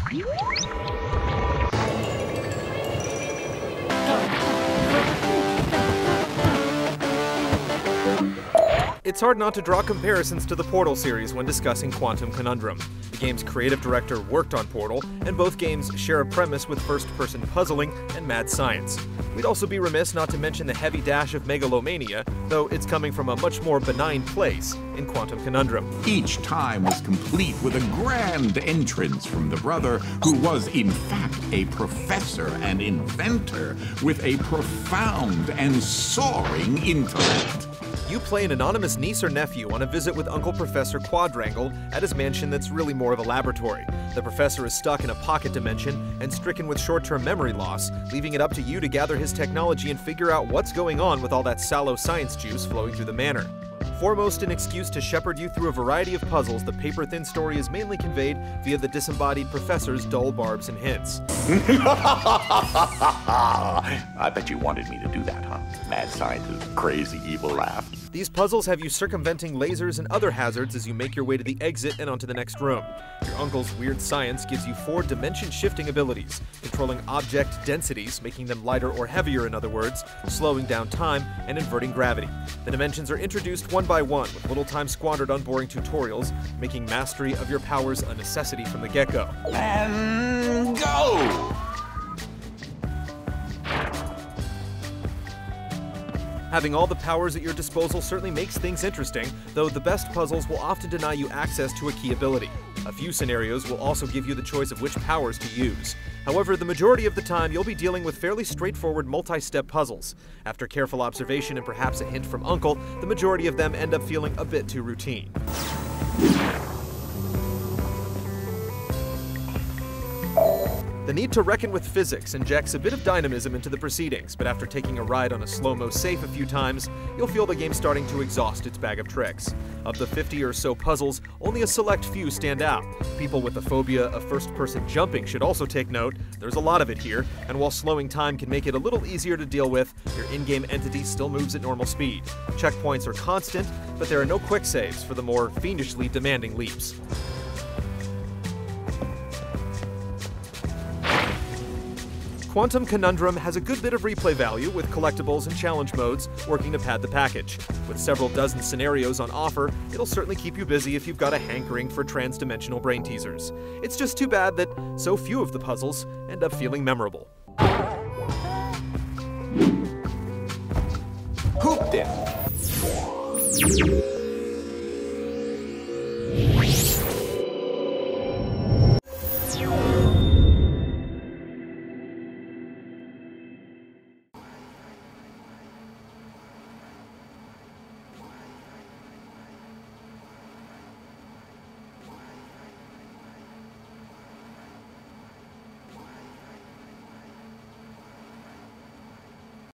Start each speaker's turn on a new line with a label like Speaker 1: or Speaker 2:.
Speaker 1: It's hard not to draw comparisons to the Portal series when discussing Quantum Conundrum. The game's creative director worked on Portal, and both games share a premise with first-person puzzling and mad science. We'd also be remiss not to mention the heavy dash of megalomania, though it's coming from a much more benign place in Quantum Conundrum.
Speaker 2: Each time was complete with a grand entrance from the brother, who was in fact a professor and inventor with a profound and soaring intellect.
Speaker 1: You play an anonymous niece or nephew on a visit with Uncle Professor Quadrangle at his mansion that's really more of a laboratory. The professor is stuck in a pocket dimension and stricken with short-term memory loss, leaving it up to you to gather his technology and figure out what's going on with all that sallow science juice flowing through the manor. Foremost an excuse to shepherd you through a variety of puzzles, the paper-thin story is mainly conveyed via the disembodied professor's dull barbs and hints.
Speaker 3: I bet you wanted me to do that, huh? Mad scientist's crazy evil laugh.
Speaker 1: These puzzles have you circumventing lasers and other hazards as you make your way to the exit and onto the next room. Your uncle's weird science gives you 4 dimension-shifting abilities, controlling object densities, making them lighter or heavier in other words, slowing down time, and inverting gravity. The dimensions are introduced one by one, with little time squandered on boring tutorials, making mastery of your powers a necessity from the get-go.
Speaker 3: And go!
Speaker 1: Having all the powers at your disposal certainly makes things interesting, though the best puzzles will often deny you access to a key ability. A few scenarios will also give you the choice of which powers to use. However, the majority of the time you'll be dealing with fairly straightforward multi-step puzzles. After careful observation and perhaps a hint from Uncle, the majority of them end up feeling a bit too routine. The need to reckon with physics injects a bit of dynamism into the proceedings, but after taking a ride on a slow-mo safe a few times, you'll feel the game starting to exhaust its bag of tricks. Of the 50 or so puzzles, only a select few stand out. People with a phobia of first-person jumping should also take note. There's a lot of it here, and while slowing time can make it a little easier to deal with, your in-game entity still moves at normal speed. Checkpoints are constant, but there are no quick saves for the more fiendishly demanding leaps. Quantum Conundrum has a good bit of replay value, with collectibles and challenge modes working to pad the package. With several dozen scenarios on offer, it'll certainly keep you busy if you've got a hankering for trans-dimensional brain teasers. It's just too bad that so few of the puzzles end up feeling memorable.
Speaker 3: Hooped it!